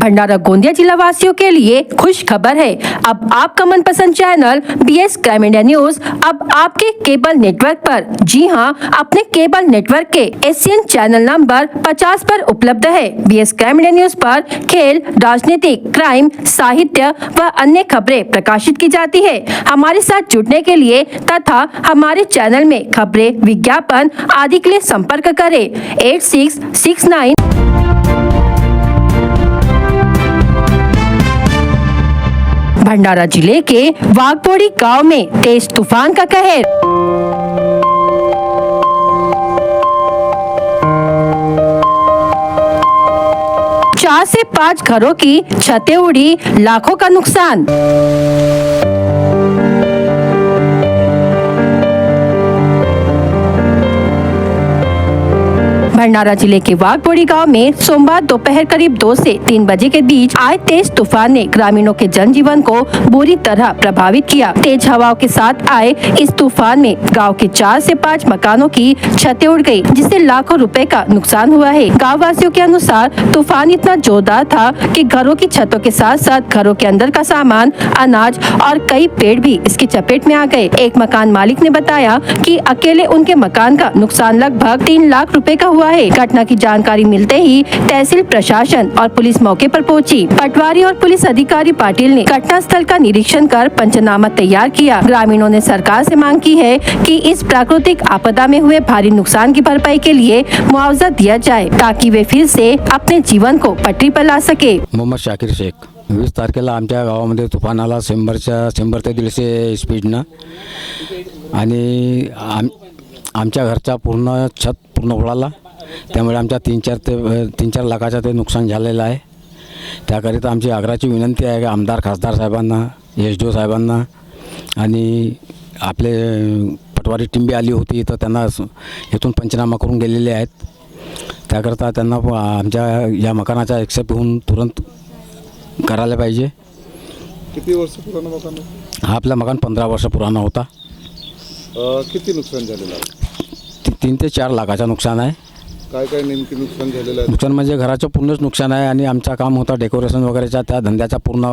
भंडारा गोंदिया जिला वासियों के लिए खुश खबर है। अब आपका मनपसंद channel BS crime India news अब आपके केबल नेटवर्क पर, जी हां, अपने केबल नेटवर्क के एशियन चैनल नंबर 50 पर उपलब्ध है। BS क्राइम इंडिया न्यूज पर खेल, राजनीतिक, क्राइम, साहित्य व अन्य खबरें प्रकाशित की जाती है। हमारे साथ जुड़ने के लिए तथा हमारे चैनल में खबरें, विज्ञापन आदि के लिए संपर्क करें 8669। भंडारा जिले के वाघबोड़ी गांव में तेज तूफान का कहर। 4 से 5 घरों की छतें उड़ी, लाखों का नुकसान। भंडारा जिले के वाघबोड़ी गांव में सोमवार दोपहर करीब 2 से 3 बजे के बीच आए तेज तूफान ने ग्रामीणों के जनजीवन को बुरी तरह प्रभावित किया। तेज हवाओं के साथ आए इस तूफान में गांव के 4 से 5 मकानों की छतें उड़ गई, जिससे लाखों रुपए का नुकसान हुआ है। गाँव वासियों के अनुसार तूफान इतना जोरदार था कि घरों की छतों के साथ साथ घरों के अंदर का सामान, अनाज और कई पेड़ भी इसकी चपेट में आ गए। एक मकान मालिक ने बताया कि अकेले उनके मकान का नुकसान लगभग 3 लाख रुपए का हुआ है। घटना की जानकारी मिलते ही तहसील प्रशासन और पुलिस मौके पर पहुंची। पटवारी और पुलिस अधिकारी पाटिल ने घटनास्थल का निरीक्षण कर पंचनामा तैयार किया। ग्रामीणों ने सरकार से मांग की है कि इस प्राकृतिक आपदा में हुए भारी नुकसान की भरपाई के लिए मुआवजा दिया जाए, ताकि वे फिर से अपने जीवन को पटरी पर ला सके। मोहम्मद शाकिर शेख, 20 तारखेला आमच्या गावामध्ये तुफान आला 100 ते 150 स्पीडनं आणि आमच्या घरचा पूर्ण छत पूर्ण उडाला। त्यामुळे आमच्या 3-4 लाखाचं ते नुकसान झालेलं आहे। त्याकरिता आमची आग्रहाची विनंती आहे की आमदार खासदार साहेबांना, SDO साहेबांना आणि आपले पटवारी टीम बी आली होती, तर त्यांना इथून पंचनामा करून गेलेले आहेत। त्याकरिता त्यांना आमच्या या मकानाचा एक्सेप्ट होऊन तुरंत करायला पाहिजे। किती वर्ष पुराना मकान आहे? हा आपला मकान 15 वर्ष पुराना होता। किती नुकसान झालेलं आहे? 3 ते 4 लाखाचं नुकसान आहे। काय नेमकी नुकसान झालेलं आहे? नुकसान म्हणजे घराचं पूर्णच नुकसान आहे आणि आमचा काम होता डेकोरेशन वगैरेचा, त्या धंद्याचा पूर्ण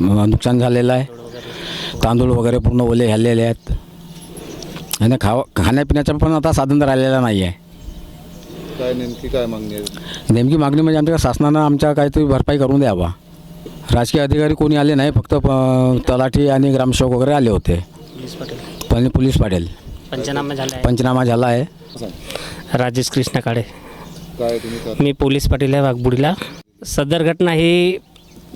नुकसान झालेलं आहे। तांदूळ वगैरे पूर्ण ओले झालेले आहेत आणि खाण्यापिण्याचं पण आता साधन राहिलेलं नाही आहे। काय नेमकी काय मागणी आहे? नेमकी मागणी म्हणजे आमच्या शासनानं आमच्या काहीतरी भरपाई करून द्यावा। राजकीय अधिकारी कोणी आले नाही, फक्त तलाठी आणि ग्रामसेवक वगैरे आले होते। पोलीस पाटील पंचनामा झाला आहे। राजेश कृष्ण काळे, काय तुम्ही मी पोलीस पाटील आहे वाघबोडीला। सदर घटना ही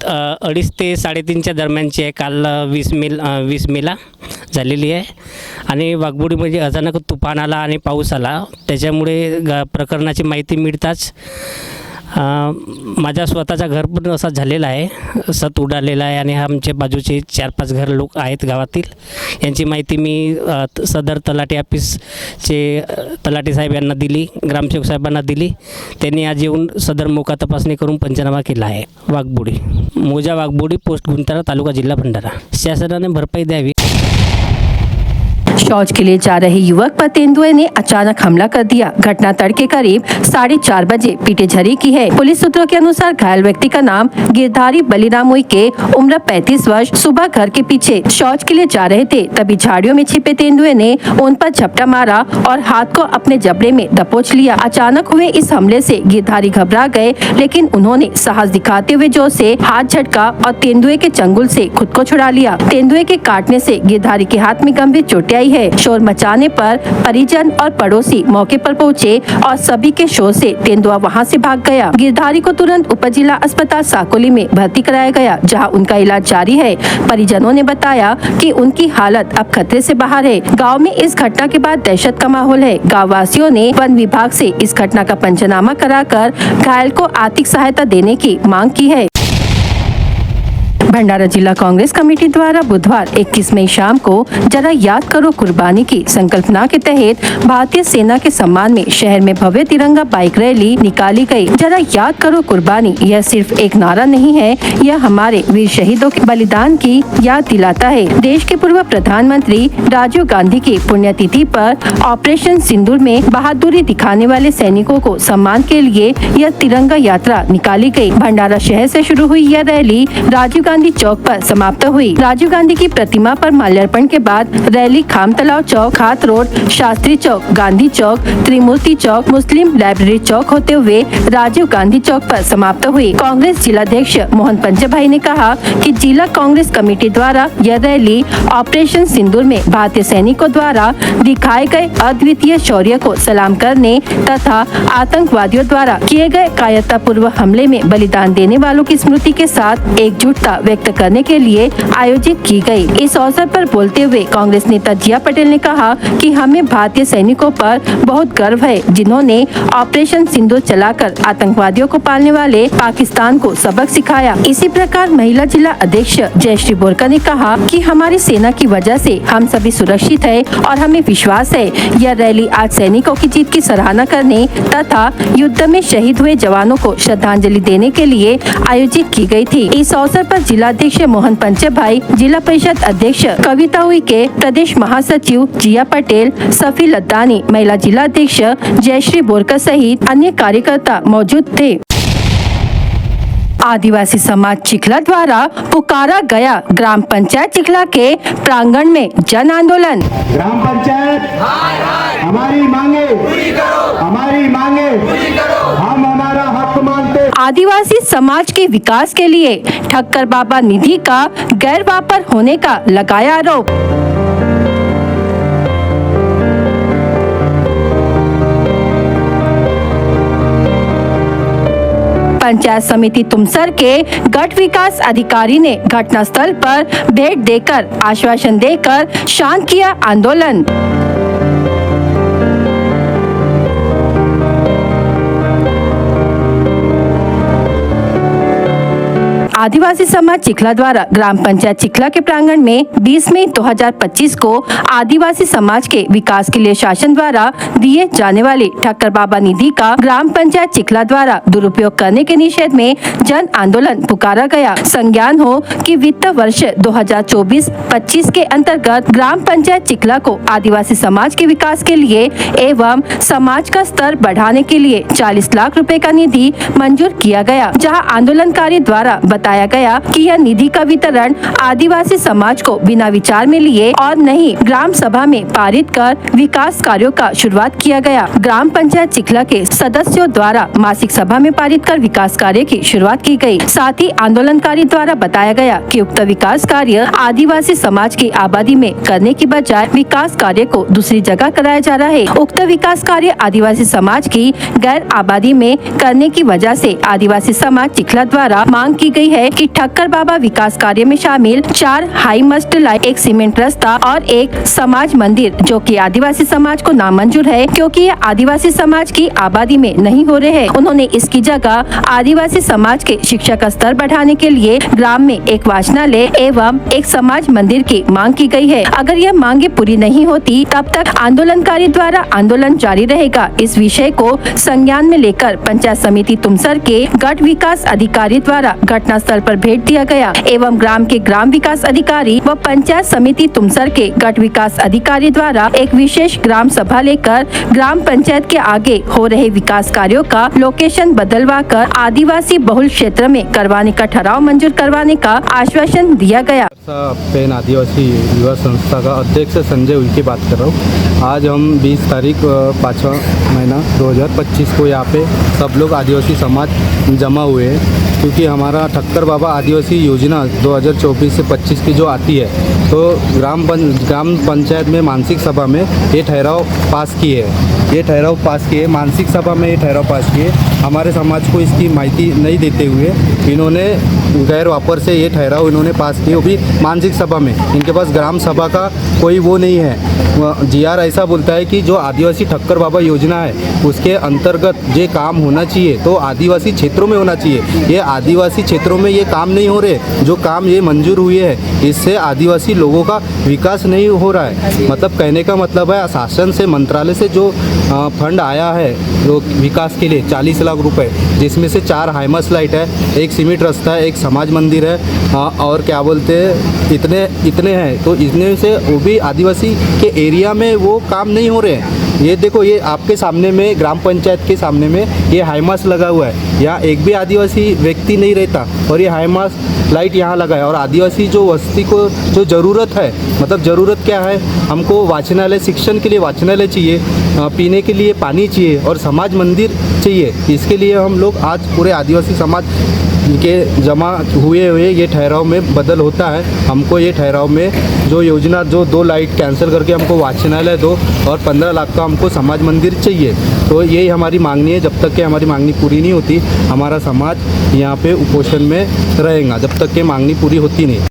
2:30 ते 3:30च्या दरम्यानची आहे। काल 20 मेला झालेली आहे आणि वाघबोडीमध्ये अचानक तुफान आला आणि पाऊस आला। त्याच्यामुळे प्रकरणाची माहिती मिळताच माझा स्वतःचा घर पण असा झालेला आहे, सत उडालेला आहे आणि आमच्या बाजूचे 4-5 घर लोक आहेत गावातील, यांची माहिती मी सदर तलाठी ऑफिसचे तलाठी साहेब यांना दिली, ग्रामसेवक साहेबांना दिली। त्यांनी आज येऊन सदर मोका तपासणी करून पंचनामा केला आहे। वाघबोडी, मोजा वाघबोडी, पोस्ट गुंतारा, तालुका जिल्हा भंडारा। शासनाने भरपाई द्यावी। शौच के लिए जा रहे युवक पर तेंदुए ने अचानक हमला कर दिया। घटना तड़के करीब 4:30 बजे पीटेझरी की है। पुलिस सूत्रों के अनुसार घायल व्यक्ति का नाम गिरधारी बलिराम उइके, उम्र 35 वर्ष, सुबह घर के पीछे शौच के लिए जा रहे थे, तभी झाड़ियों में छिपे तेंदुए ने उन पर झपटा मारा और हाथ को अपने जबड़े में दबोच लिया। अचानक हुए इस हमले से गिरधारी घबरा गए, लेकिन उन्होंने साहस दिखाते हुए जोर से हाथ झटका और तेंदुए के चंगुल से खुद को छुड़ा लिया। तेंदुए के काटने से गिरधारी के हाथ में गंभीर चोटें आई है। शोर मचाने पर परिजन और पड़ोसी मौके पर पहुंचे और सभी के शोर से तेंदुआ वहां से भाग गया। गिरधारी को तुरंत उप जिला अस्पताल साकोली में भर्ती कराया गया, जहां उनका इलाज जारी है। परिजनों ने बताया कि उनकी हालत अब खतरे से बाहर है। गांव में इस घटना के बाद दहशत का माहौल है। गाँव वासियों ने वन विभाग से इस घटना का पंचनामा कराकर घायल को आर्थिक सहायता देने की मांग की है। भंडारा जिला कांग्रेस कमेटी द्वारा बुधवार 21 मई शाम को जरा याद करो कुर्बानी की संकल्पना के तहत भारतीय सेना के सम्मान में शहर में भव्य तिरंगा बाइक रैली निकाली गई। जरा याद करो कुर्बानी यह सिर्फ एक नारा नहीं है, यह हमारे वीर शहीदों के बलिदान की याद दिलाता है। देश के पूर्व प्रधानमंत्री राजीव गांधी की पुण्यतिथि पर ऑपरेशन सिंदूर में बहादुरी दिखाने वाले सैनिकों को सम्मान के लिए यह तिरंगा यात्रा निकाली गई। भंडारा शहर से शुरू हुई यह रैली राजीव गांधी चौक पर समाप्त हुई। राजीव गांधी की प्रतिमा पर माल्यार्पण के बाद रैली खाम तालाब चौक, खात रोड, शास्त्री चौक, गांधी चौक, त्रिमूर्ति चौक, मुस्लिम लाइब्रेरी चौक होते हुए राजीव गांधी चौक पर समाप्त हुई। कांग्रेस जिलाध्यक्ष मोहन पंचभाई ने कहा कि जिला कांग्रेस कमेटी द्वारा यह रैली ऑपरेशन सिंदूर में भारतीय सैनिकों द्वारा दिखाए गए अद्वितीय शौर्य को सलाम करने तथा आतंकवादियों द्वारा किए गए कायरतापूर्व हमले में बलिदान देने वालों की स्मृति के साथ एकजुटता व्यक्त करने के लिए आयोजित की गई। इस अवसर पर बोलते हुए कांग्रेस नेता जिया पटेल ने कहा कि हमें भारतीय सैनिकों पर बहुत गर्व है, जिन्होंने ऑपरेशन सिंदूर चलाकर आतंकवादियों को पालने वाले पाकिस्तान को सबक सिखाया। इसी प्रकार महिला जिला अध्यक्ष जयश्री बोरकर ने कहा कि हमारी सेना की वजह से हम सभी सुरक्षित है और हमें विश्वास है यह रैली आज सैनिकों की जीत की सराहना करने तथा युद्ध में शहीद हुए जवानों को श्रद्धांजलि देने के लिए आयोजित की गई थी। इस अवसर पर जिलाध्यक्ष मोहन पंचभाई, जिला परिषद अध्यक्ष कविता उइके, प्रदेश महासचिव जिया पटेल, सफी लद्दानी, महिला जिलाध्यक्ष जयश्री बोरकर सहित अन्य कार्यकर्ता मौजूद थे। आदिवासी समाज चिखला द्वारा पुकारा गया ग्राम पंचायत चिखला के प्रांगण में जन आंदोलन। ग्राम पंचायत हमारी मांगे पूरी करो, हमारी मांगे पूरी करो, हम हमारा हक मांगते। आदिवासी समाज के विकास के लिए ठक्कर बाबा निधि का गैर वापर होने का लगाया आरोप। पंचायत समिति तुमसर के गट विकास अधिकारी ने घटनास्थल पर भेंट देकर आश्वासन देकर शांत किया आंदोलन। आदिवासी समाज चिखला द्वारा ग्राम पंचायत चिखला के प्रांगण में 20 मई 2025 को आदिवासी समाज के विकास के लिए शासन द्वारा दिए जाने वाले ठक्कर बाबा निधि का ग्राम पंचायत चिखला द्वारा दुरुपयोग करने के निषेध में जन आंदोलन पुकारा गया। संज्ञान हो कि वित्त वर्ष 2024-25 के अंतर्गत ग्राम पंचायत चिखला को आदिवासी समाज के विकास के लिए एवं समाज का स्तर बढ़ाने के लिए 40 लाख रुपए का निधि मंजूर किया गया, जहां आंदोलनकारी द्वारा बताया गया कि यह निधि का वितरण आदिवासी समाज को बिना विचार में लिए और नहीं ग्राम सभा में पारित कर विकास कार्यों का शुरुआत किया गया। ग्राम पंचायत चिखला के सदस्यों द्वारा मासिक सभा में पारित कर विकास कार्य की शुरुआत की गई। साथ ही आंदोलनकारी द्वारा बताया गया कि उक्त विकास कार्य आदिवासी समाज की आबादी में करने की बजाय विकास कार्य को दूसरी जगह कराया जा रहा है। उक्त विकास कार्य आदिवासी समाज की गैर आबादी में करने की वजह से आदिवासी समाज चिखला द्वारा मांग की गई है कि ठक्कर बाबा विकास कार्य में शामिल 4 हाई मस्ट लाइन, 1 सीमेंट रास्ता और 1 समाज मंदिर, जो कि आदिवासी समाज को नामंजूर है क्योंकि ये आदिवासी समाज की आबादी में नहीं हो रहे हैं। उन्होंने इसकी जगह आदिवासी समाज के शिक्षा का स्तर बढ़ाने के लिए ग्राम में 1 वाचनालय एवं 1 समाज मंदिर की मांग की गई है। अगर यह मांगे पूरी नहीं होती तब तक आंदोलनकारी द्वारा आंदोलन जारी रहेगा। इस विषय को संज्ञान में लेकर पंचायत समिति तुमसर के गट विकास अधिकारी द्वारा घटनास्थल पर भेंट दिया गया एवं ग्राम के ग्राम विकास अधिकारी व पंचायत समिति तुमसर के गट विकास अधिकारी द्वारा एक विशेष ग्राम सभा लेकर ग्राम पंचायत के आगे हो रहे विकास कार्यों का लोकेशन बदलवा कर आदिवासी बहुल क्षेत्र में करवाने का ठहराव मंजूर करवाने का आश्वासन दिया गया। पेन आदिवासी युवा संस्था का अध्यक्ष संजय उइके बात कर रहा हूँ। आज हम 20 तारीख 5वां महीना 2025 को यहाँ पे सब लोग आदिवासी समाज जमा हुए हैं क्योंकि हमारा ठक्कर बाबा आदिवासी योजना 2024 से 25 की जो आती है तो ग्राम पंचायत में मानसिक सभा में ये ठहराव पास किए मानसिक सभा में ये ठहराव पास किए। हमारे समाज को इसकी माहिती नहीं देते हुए इन्होंने गैर वापर से ये ठहराव इन्होंने पास किए, वो भी मानसिक सभा में। इनके पास ग्राम सभा का कोई वो नहीं है। जीआर ऐसा बोलता है कि जो आदिवासी ठक्कर बाबा योजना है उसके अंतर्गत ये काम होना चाहिए तो आदिवासी क्षेत्रों में होना चाहिए। ये आदिवासी क्षेत्रों में ये काम नहीं हो रहे, जो काम ये मंजूर हुए हैं इससे आदिवासी लोगों का विकास नहीं हो रहा है। मतलब कहने का मतलब है शासन से, मंत्रालय से जो फंड आया है जो विकास के लिए 40 लाख रुपए, जिसमें से 4 हाइमस लाइट है, एक सीमेंट रास्ता है, एक समाज मंदिर है और क्या बोलते हैं इतने हैं। तो इतने से वो भी आदिवासी के एरिया में वो काम नहीं हो रहे हैं। ये देखो, ये आपके सामने में ग्राम पंचायत के सामने में ये हाईमास लगा हुआ है, यहाँ एक भी आदिवासी व्यक्ति नहीं रहता और ये हाईमास लाइट यहाँ लगा है। और आदिवासी जो वस्ती को जो ज़रूरत है, मतलब ज़रूरत क्या है, हमको वाचनालय, शिक्षण के लिए वाचनालय चाहिए, पीने के लिए पानी चाहिए और समाज मंदिर चाहिए। इसके लिए हम लोग आज पूरे आदिवासी समाज के जमा हुए ये ठहराव में बदल होता है। हमको ये ठहराव में जो योजना, जो 2 लाइट कैंसिल करके हमको वाचनालय दो और 15 लाख का हमको समाज मंदिर चाहिए। तो यही हमारी मांगनी है। जब तक कि हमारी मांगनी पूरी नहीं होती हमारा समाज यहाँ पे उपोषण में रहेगा, जब तक कि मांगनी पूरी होती नहीं।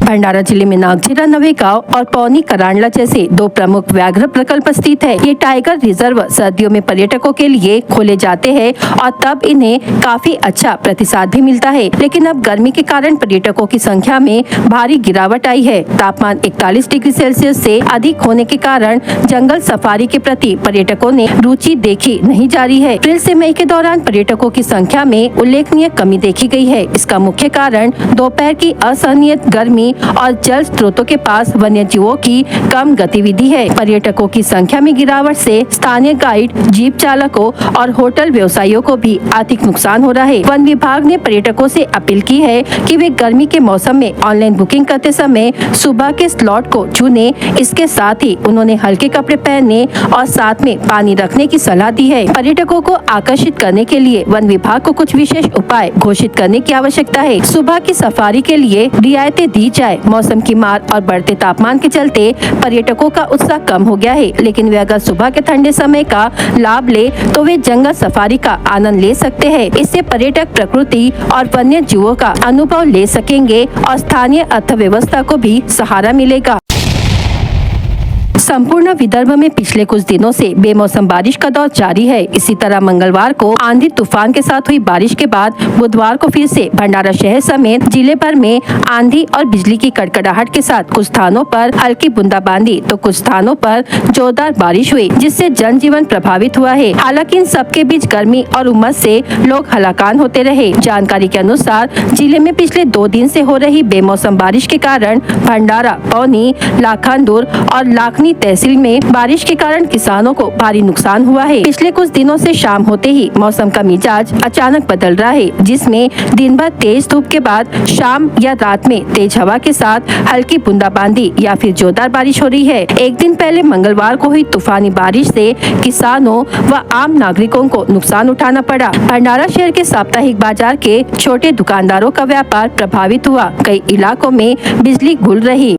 भंडारा जिले में नागजीरा नवेगांव और पौनी करांडला जैसे 2 प्रमुख व्याघ्र प्रकल्प स्थित है। ये टाइगर रिजर्व सर्दियों में पर्यटकों के लिए खोले जाते हैं और तब इन्हें काफी अच्छा प्रतिसाद भी मिलता है, लेकिन अब गर्मी के कारण पर्यटकों की संख्या में भारी गिरावट आई है। तापमान 41 डिग्री सेल्सियस से अधिक होने के कारण जंगल सफारी के प्रति पर्यटकों ने रुचि देखी नहीं जा रही है। अप्रैल से मई के दौरान पर्यटकों की संख्या में उल्लेखनीय कमी देखी गई है। इसका मुख्य कारण दोपहर की असहनीय गर्मी और जल स्रोतों के पास वन्य जीवों की कम गतिविधि है। पर्यटकों की संख्या में गिरावट से स्थानीय गाइड, जीप चालकों और होटल व्यवसायियों को भी आर्थिक नुकसान हो रहा है। वन विभाग ने पर्यटकों से अपील की है कि वे गर्मी के मौसम में ऑनलाइन बुकिंग करते समय सुबह के स्लॉट को चुने। इसके साथ ही उन्होंने हल्के कपड़े पहनने और साथ में पानी रखने की सलाह दी है। पर्यटकों को आकर्षित करने के लिए वन विभाग को कुछ विशेष उपाय घोषित करने की आवश्यकता है। सुबह की सफारी के लिए रियायतें दी जाए। मौसम की मार और बढ़ते तापमान के चलते पर्यटकों का उत्साह कम हो गया है, लेकिन वे अगर सुबह के ठंडे समय का लाभ ले तो वे जंगल सफारी का आनंद ले सकते हैं। इससे पर्यटक प्रकृति और वन्य जीवों का अनुभव ले सकेंगे और स्थानीय अर्थव्यवस्था को भी सहारा मिलेगा। संपूर्ण विदर्भ में पिछले कुछ दिनों से बेमौसम बारिश का दौर जारी है। इसी तरह मंगलवार को आंधी तूफान के साथ हुई बारिश के बाद बुधवार को फिर से भंडारा शहर समेत जिले भर में आंधी और बिजली की कड़कड़ाहट के साथ कुछ स्थानों पर हल्की बूंदाबांदी तो कुछ स्थानों पर जोरदार बारिश हुई, जिससे जनजीवन प्रभावित हुआ है। हालांकि इन सबके बीच गर्मी और उमस से लोग हलाकान होते रहे। जानकारी के अनुसार जिले में पिछले 2 दिन से हो रही बेमौसम बारिश के कारण भंडारा, पौनी, लाखांदूर और लाखनी तहसील में बारिश के कारण किसानों को भारी नुकसान हुआ है। पिछले कुछ दिनों से शाम होते ही मौसम का मिजाज अचानक बदल रहा है, जिसमें दिन भर तेज धूप के बाद शाम या रात में तेज हवा के साथ हल्की बूंदाबांदी या फिर जोरदार बारिश हो रही है। एक दिन पहले मंगलवार को हुई तूफानी बारिश से किसानों व आम नागरिकों को नुकसान उठाना पड़ा। भंडारा शहर के साप्ताहिक बाजार के छोटे दुकानदारों का व्यापार प्रभावित हुआ। कई इलाकों में बिजली गुल रही।